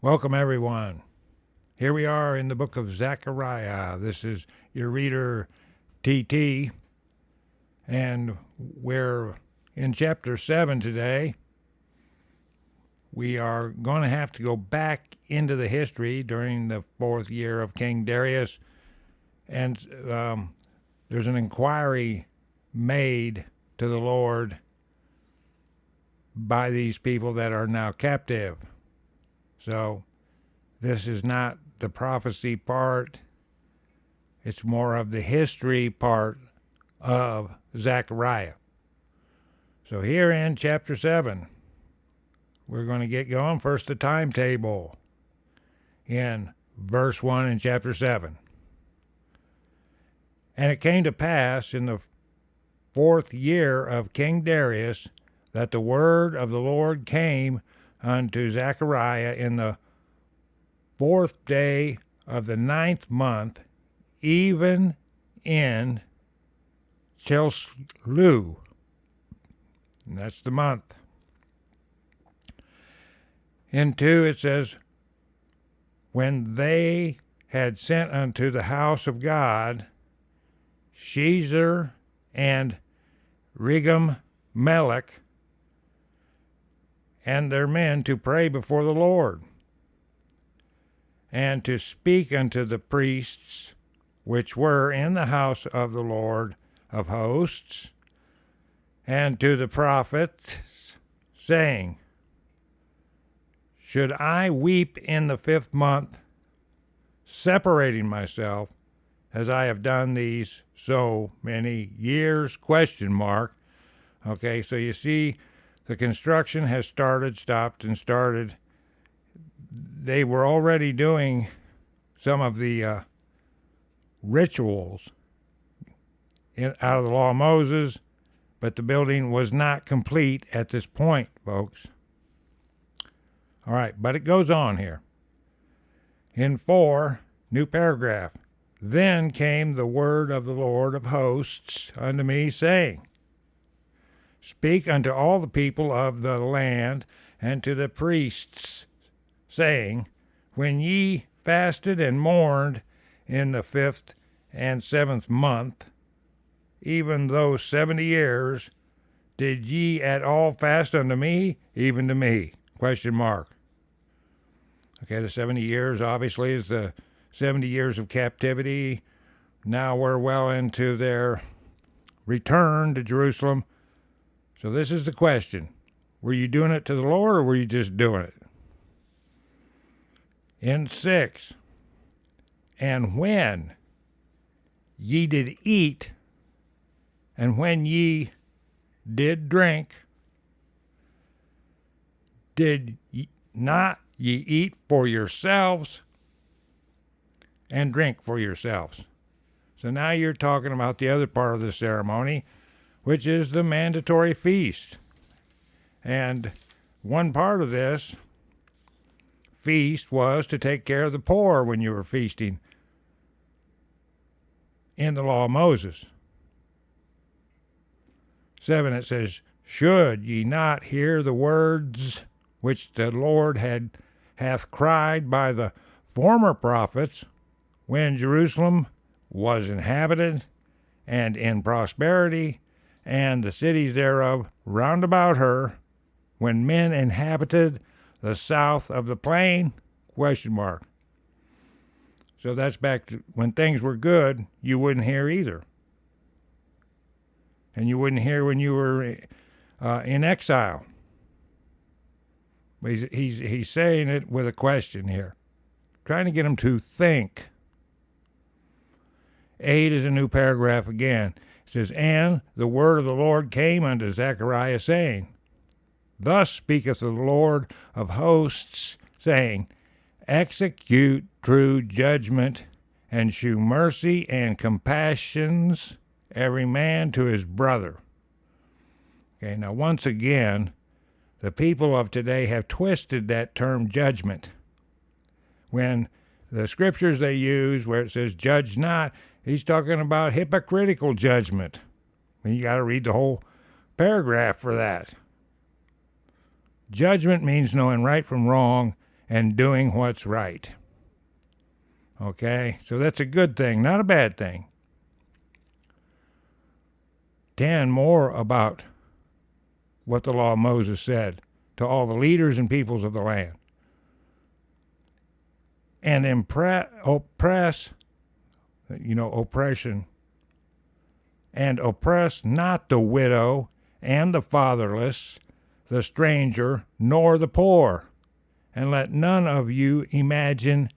Welcome, everyone. Here we are in the book of Zechariah. This is your reader, TT, and we're in chapter 7 today. We are going to have to go back into the history during the 4th year of King Darius, and there's an inquiry made to the Lord by these people that are now captive. So this is not the prophecy part. It's more of the history part of Zechariah. So here in chapter 7, we're going to get going. First, the timetable in verse 1 in chapter 7. And it came to pass in the 4th year of King Darius that the word of the Lord came unto Zechariah in the 4th day of the 9th month, even in Chislu. And that's the month. In 2 it says, when they had sent unto the house of God Shezer and Regem Melech and their men to pray before the Lord, and to speak unto the priests which were in the house of the Lord of hosts, and to the prophets, saying, should I weep in the 5th month, separating myself, as I have done these so many years? ? Okay, so you see, the construction has stopped and started. They were already doing some of the rituals out of the law of Moses, but the building was not complete at this point, folks. All right, but it goes on here. In 4, new paragraph. Then came the word of the Lord of hosts unto me, saying, speak unto all the people of the land and to the priests, saying, when ye fasted and mourned in the 5th and 7th month, even those 70 years, did ye at all fast unto me, even to me? ? Okay, the 70 years obviously is the 70 years of captivity. Now we're well into their return to Jerusalem. So this is the question. Were you doing it to the Lord, or were you just doing it? In 6, and when ye did eat, and when ye did drink, did not ye eat for yourselves and drink for yourselves? So now you're talking about the other part of the ceremony, which is the mandatory feast. And one part of this feast was to take care of the poor when you were feasting in the law of Moses. 7, it says, should ye not hear the words which the Lord hath cried by the former prophets, when Jerusalem was inhabited and in prosperity, and the cities thereof round about her, when men inhabited the south of the plain? ? So that's back to when things were good, you wouldn't hear either. And you wouldn't hear when you were in exile. But he's saying it with a question here, trying to get them to think. 8 is a new paragraph again. It says, and the word of the Lord came unto Zechariah, saying, thus speaketh the Lord of hosts, saying, execute true judgment, and shew mercy and compassions, every man to his brother. Okay, now once again, the people of today have twisted that term judgment. When the scriptures they use where it says judge not, he's talking about hypocritical judgment. And you got to read the whole paragraph for that. Judgment means knowing right from wrong and doing what's right. Okay? So that's a good thing, not a bad thing. 10 more about what the law of Moses said to all the leaders and peoples of the land. And oppress, oppression, and oppress not the widow and the fatherless, the stranger, nor the poor. And let none of you imagine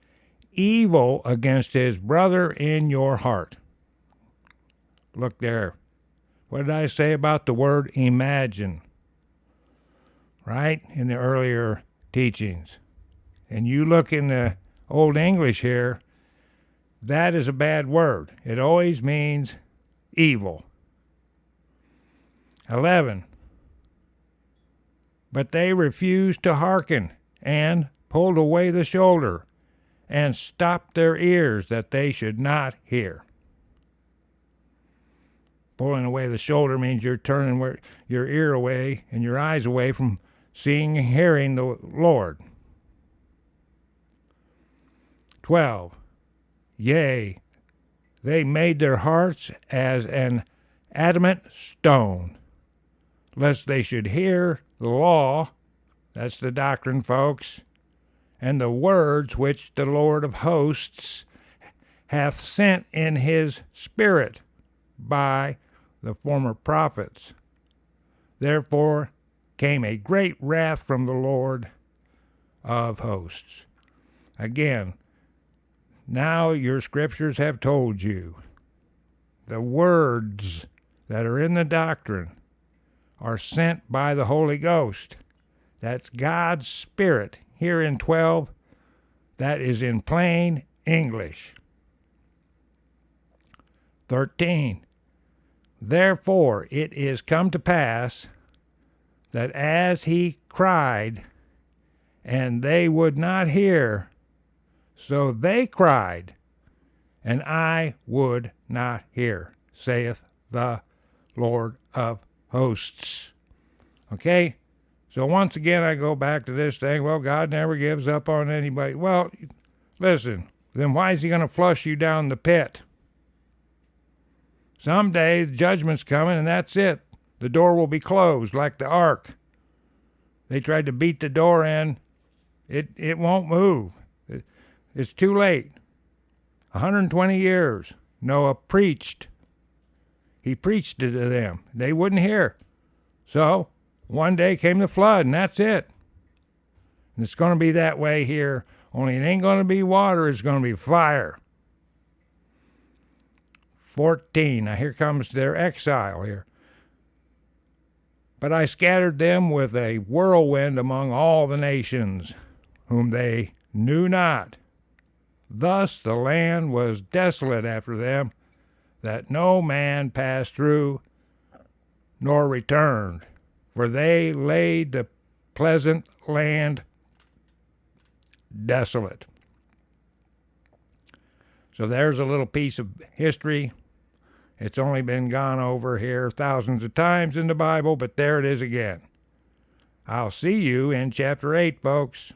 evil against his brother in your heart. Look there. What did I say about the word imagine? Right? In the earlier teachings. And you look in the Old English here, that is a bad word. It always means evil. 11. But they refused to hearken, and pulled away the shoulder, and stopped their ears that they should not hear. Pulling away the shoulder means you're turning your ear away and your eyes away from seeing and hearing the Lord. 12. Yea, they made their hearts as an adamant stone, lest they should hear the law, that's the doctrine, folks, and the words which the Lord of hosts hath sent in his Spirit by the former prophets. Therefore came a great wrath from the Lord of hosts. Again, now your scriptures have told you the words that are in the doctrine are sent by the Holy Ghost. That's God's Spirit. Here in 12, that is in plain English. 13. Therefore it is come to pass that as he cried, and they would not hear, so they cried, and I would not hear, saith the Lord of hosts. Okay? So once again, I go back to this thing, well, God never gives up on anybody. Well, listen, then why is he going to flush you down the pit? Someday the judgment's coming, and that's it. The door will be closed like the ark. They tried to beat the door in. It won't move. It's too late. 120 years. Noah preached. He preached it to them. They wouldn't hear. So, one day came the flood, and that's it. And it's going to be that way here, only it ain't going to be water, it's going to be fire. 14. Now here comes their exile here. But I scattered them with a whirlwind among all the nations, whom they knew not. Thus the land was desolate after them, that no man passed through, nor returned. For they laid the pleasant land desolate. So there's a little piece of history. It's only been gone over here thousands of times in the Bible, but there it is again. I'll see you in chapter 8, folks.